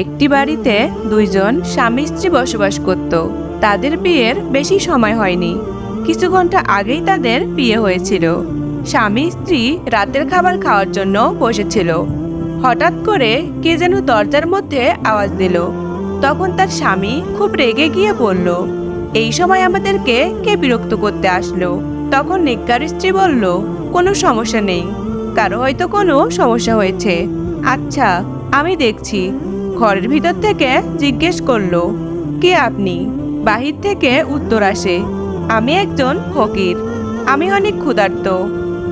একটি বাড়িতে দুইজন স্বামী স্ত্রী বসবাস করত। তাদের বিয়ের বেশি সময় হয়নি, কিছু ঘন্টা আগেই তাদের বিয়ে হয়েছিল। স্বামী স্ত্রী রাতের খাবার খাওয়ার জন্য বসেছিল। হঠাৎ করে কে যেন দরজার মধ্যে আওয়াজ দিল। তখন তার স্বামী খুব রেগে গিয়ে বলল, এই সময় আমাদেরকে কে বিরক্ত করতে আসলো? তখন নেককার স্ত্রী বলল, কোনো সমস্যা নেই, কারো হয়তো কোনো সমস্যা হয়েছে। আচ্ছা, আমি দেখছি। ঘরের ভিতর থেকে জিজ্ঞেস করলো, কে আপনি? বাহির থেকে উত্তর আসে, আমি একজন ফকির। আমি অনেক ক্ষুধার্ত,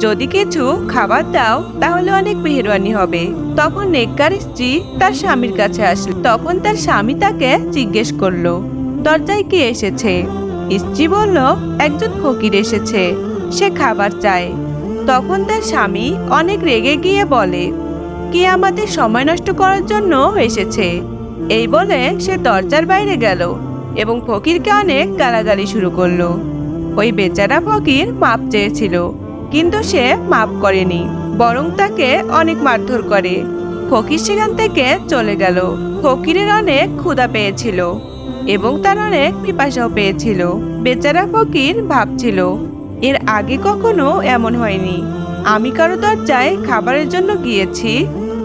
যদি কিছু খাবার দাও তাহলে অনেক মেহেরবানি হবে। তখন নেককার স্ত্রী তার স্বামীর কাছে আসলো। তখন তার স্বামী তাকে জিজ্ঞেস করলো, দরজায় কে এসেছে? স্ত্রী বলল, একজন ফকির এসেছে, সে খাবার চায়। তখন তার স্বামী অনেক রেগে গিয়ে বলে, কে আমাদের সময় নষ্ট করার জন্য এসেছে? এই বলে সে দরজার বাইরে গেল এবং ফকিরকে অনেক গালাগালি শুরু করলো। ওই বেচারা ফকির মাপ চেয়েছিল, কিন্তু সে মাপ করেনি, বরং তাকে অনেক মারধর করে। ফকির সেখান থেকে চলে গেল। ফকিরের অনেক ক্ষুধা পেয়েছিল এবং তার অনেক পিপাসাও পেয়েছিল। বেচারা ফকির ভাবছিল, এর আগে কখনো এমন হয়নি। আমি কারো দরজায় খাবারের জন্য গিয়েছি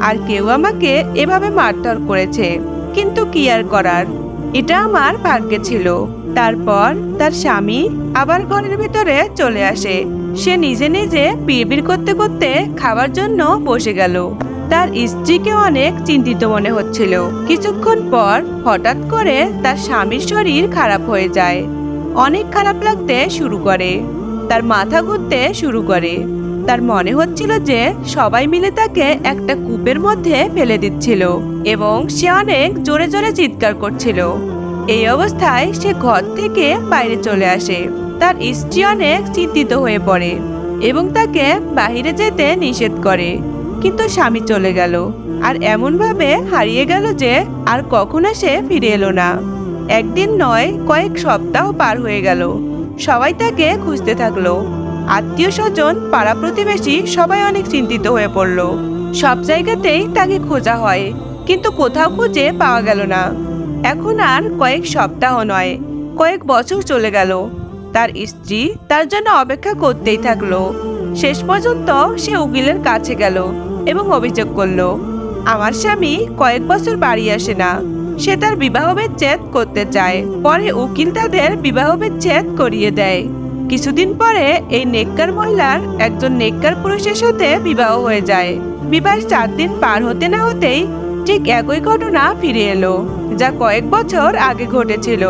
আর কেউ আমাকে এভাবে মারধর করেছে, কিন্তু কি আর করার, এটা আমার ভাগ্যে ছিল। তারপর তার স্বামী আবার ঘরের ভিতরে চলে আসে। সে নিজে নিজে বিড়বিড় করতে করতে খাবার জন্য বসে গেল। তার স্ত্রীকে অনেক চিন্তিত মনে হচ্ছিল। কিছুক্ষণ পর হঠাৎ করে তার স্বামীর শরীর খারাপ হয়ে যায়। অনেক খারাপ লাগতে শুরু করে, তার মাথা ঘুরতে শুরু করে। তার মনে হচ্ছিল যে সবাই মিলে তাকে একটা কূপের মধ্যে ফেলে দিচ্ছিল এবং সে অনেক জোরে জোরে চিৎকার করছিল। এই অবস্থায় সে ঘর থেকে বাইরে চলে আসে। তার স্ত্রী অনেক চিন্তিত হয়ে পড়ে এবং তাকে বাইরে যেতে নিষেধ করে, কিন্তু স্বামী চলে গেল আর এমনভাবে হারিয়ে গেল যে আর কখনো সে ফিরে এলো না। একদিন নয়, কয়েক সপ্তাহ পার হয়ে গেল। সবাই তাকে খুঁজতে থাকলো। আত্মীয় স্বজন, পাড়া প্রতিবেশী সবাই অনেক চিন্তিত হয়ে পড়ল। সব জায়গাতেই তাকে খোঁজা হয়, কিন্তু কোথাও খুঁজে পাওয়া গেল না। এখন আর কয়েক সপ্তাহ নয়, কয়েক বছর চলে গেল। তার স্ত্রী তার জন্য অপেক্ষা করতেই থাকলো। শেষ পর্যন্ত সে উকিলের কাছে গেল এবং অভিযোগ করলো, আমার স্বামী কয়েক বছর বাড়ি আসে না, সে তার বিবাহ বিচ্ছেদ করতে চায়। পরে উকিল তাদের বিবাহ বিচ্ছেদ করিয়ে দেয়। কিছুদিন পরে এই নেককার মহিলার একজন নেককার পুরুষের সাথে বিবাহ হয়ে যায়। বিবাহের 4 দিন পার হতে না হতেই ঠিক একই ঘটনা ফিরে এলো, যা কয়েক বছর আগে ঘটেছিল।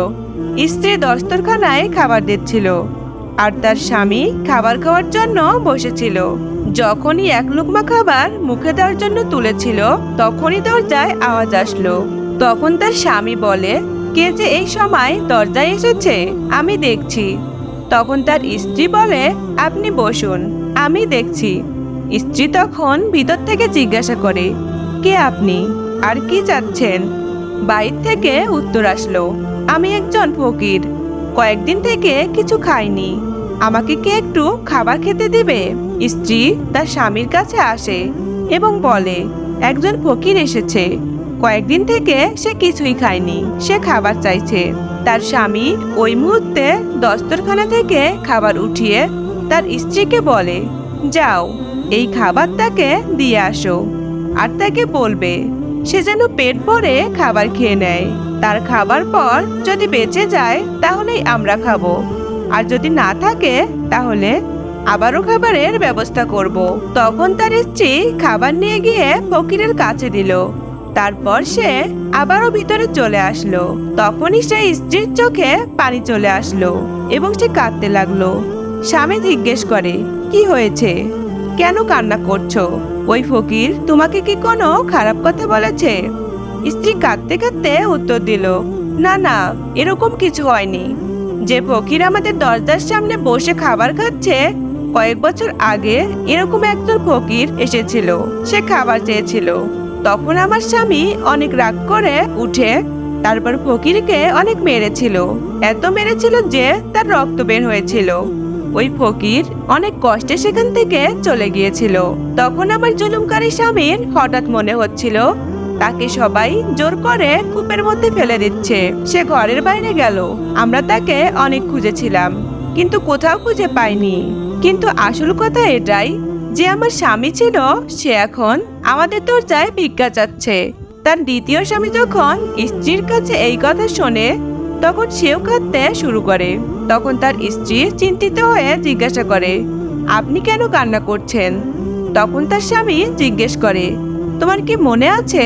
স্ত্রী দস্তরখানায় খাবার দিচ্ছিল আর তার স্বামী খাবার খাওয়ার জন্য বসেছিল। যখনই এক লুকমা খাবার মুখে দেওয়ার জন্য তুলেছিল, তখনই দরজায় আওয়াজ আসলো। তখন তার স্বামী বলে, কে যে এই সময় দরজায় এসেছে, আমি দেখছি। তখন তার স্ত্রী বলে, আপনি বসুন, আমি দেখছি। স্ত্রী তখন ভিতর থেকে জিজ্ঞাসা করে, কে আপনি আর কি চাচ্ছেন? বাইরে থেকে উত্তর আসলো, আমি একজন ফকির, কয়েকদিন থেকে কিছু খাইনি, আমাকে কি একটু খাবার খেতে দিবে? স্ত্রী তার স্বামীর কাছে আসে এবং বলে, একজন ফকির এসেছে, কয়েকদিন থেকে সে কিছুই খায়নি, সে খাবার চাইছে। তার স্বামী ওই মুহূর্তে দস্তরখানা থেকে খাবার উঠিয়ে তার স্ত্রীকে বলে, যাও, এই খাবার তাকে দিয়ে আসো আর তাকে বলবে সে যেন পেট ভরে খাবার খেয়ে নেয়। তার খাবার পর যদি বেঁচে যায় তাহলেই আমরা খাবো, আর যদি না থাকে তাহলে আবারও খাবারের ব্যবস্থা করব। তখন তার স্ত্রী খাবার নিয়ে গিয়ে ফকিরের কাছে দিল। তারপর সে আবারও ভিতরে চলে আসলো। তখনই সে স্ত্রীর চোখে পানি চলে আসলো এবং সে কাঁদতে লাগলো। স্বামী জিজ্ঞেস করে, কি হয়েছে, কেন কান্না করছো? ওই ফকির তোমাকে কি কোনো খারাপ কথা বলেছে? স্ত্রী কাঁদতে কাঁদতে উত্তর দিল, না না, এরকম কিছু হয়নি। যে ফকির আমাদের দরজার সামনে বসে খাবার খাচ্ছে, কয়েক বছর আগে এরকম একজন ফকির এসেছিল, সে খাবার চেয়েছিল। তখন আমার স্বামী অনেক রাগ করে উঠে তারপর ফকিরকে অনেক মেরেছিল, এত মেরেছিল যে তার রক্ত বের হয়েছিল। ওই ফকির অনেক কষ্টে সেখান থেকে চলে গিয়েছিল। তখন আমার জুলুমকারী স্বামীর হঠাৎ মনে হচ্ছিল তাকে সবাই জোর করে কূপের মধ্যে ফেলে দিচ্ছে। সে ঘরের বাইরে গেল। আমরা তাকে অনেক খুঁজেছিলাম, কিন্তু কোথাও খুঁজে পাইনি। কিন্তু আসল কথা এটাই যে আমার স্বামী ছিল, সে এখন আমাদের দরজায় ভিক্ষা চাচ্ছে। তার দ্বিতীয় স্বামী যখন স্ত্রীর কাছে এই কথা শোনে, তখন সেও কাঁদতে শুরু করে। তখন তার স্ত্রী চিন্তিত হয়ে জিজ্ঞাসা করে, আপনি কেন কান্না করছেন? তখন তার স্বামী জিজ্ঞেস করে, তোমার কি মনে আছে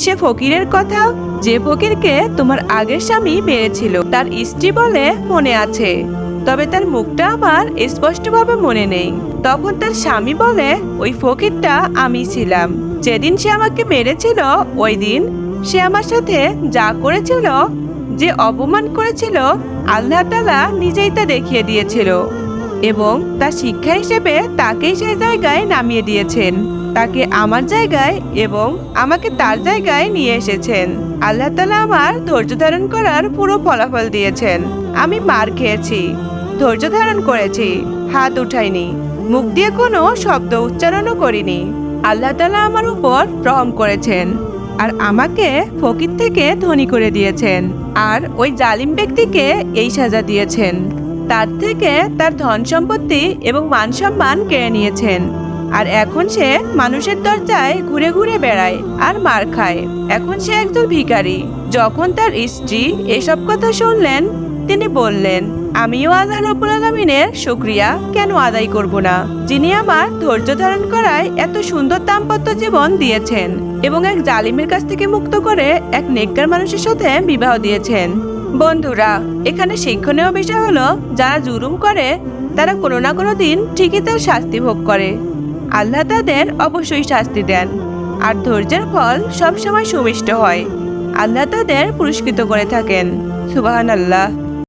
সে ফকিরের কথা, যে ফকিরকে তোমার আগের স্বামী মেরেছিল? তার স্ত্রী বলে, মনে আছে, তবে তার মুখটা আমার স্পষ্টভাবে মনে নেই। তখন তার স্বামী বলে, ওই ফকিরটা আমি ছিলাম। যেদিন সে আমাকে মেরেছিল, ওই দিন সে আমার সাথে যা করেছিল, যে অপমান করেছিল, আল্লাহ তাআলা নিজেই তা দেখিয়ে দিয়েছিল এবং তার শিক্ষা হিসেবে তাকেই সেই জায়গায় নামিয়ে দিয়েছেন। তাকে আমার জায়গায় এবং আমাকে তার জায়গায় নিয়ে এসেছেন। আল্লাহ তাআলা আমার ধৈর্য ধারণ করার পুরো ফলাফল দিয়েছেন। আমি মার খেয়েছি, ধৈর্য ধারণ করেছি, হাত উঠাইনি, মুখ দিয়ে কোনো শব্দ উচ্চারণও করিনি। আল্লাহ তাআলা আমার উপর রহম করেছেন আর আমাকে ফকির থেকে ধনী করে দিয়েছেন। আর ওই জালিম ব্যক্তিকে এই সাজা দিয়েছেন, তার থেকে তার ধন সম্পত্তি এবং মান সম্মান কেড়ে নিয়েছেন। আর এখন সে মানুষের দরজায় ঘুরে ঘুরে বেড়ায় আর মার খায়। এখন সে একজন ভিখারি। যখন তার স্ত্রী এসব কথা শুনলেন, তিনি বললেন, আমিও আল্লাহ রাব্বুল আলামিনের শুকরিয়া কেন আদায় করব না, যিনি আমার ধৈর্য ধারণ করায় এত সুন্দর দাম্পত্য জীবন দিয়েছেন এবং এক জালিমের কাছ থেকে মুক্ত করে এক নেককার মানুষের সাথে বিবাহ দিয়েছেন। বন্ধুরা, এখানে শিক্ষণীয় বিষয় হলো, যারা জুলুম করে তারা কোনো না কোনো দিন ঠিকই তার শাস্তি ভোগ করে। আল্লাহ তাদের অবশ্যই শাস্তি দেন, আর ধৈর্যের ফল সবসময় সুমিষ্ট হয়। আল্লাহ তাদের পুরস্কৃত করে থাকেন। সুবহানাল্লাহ।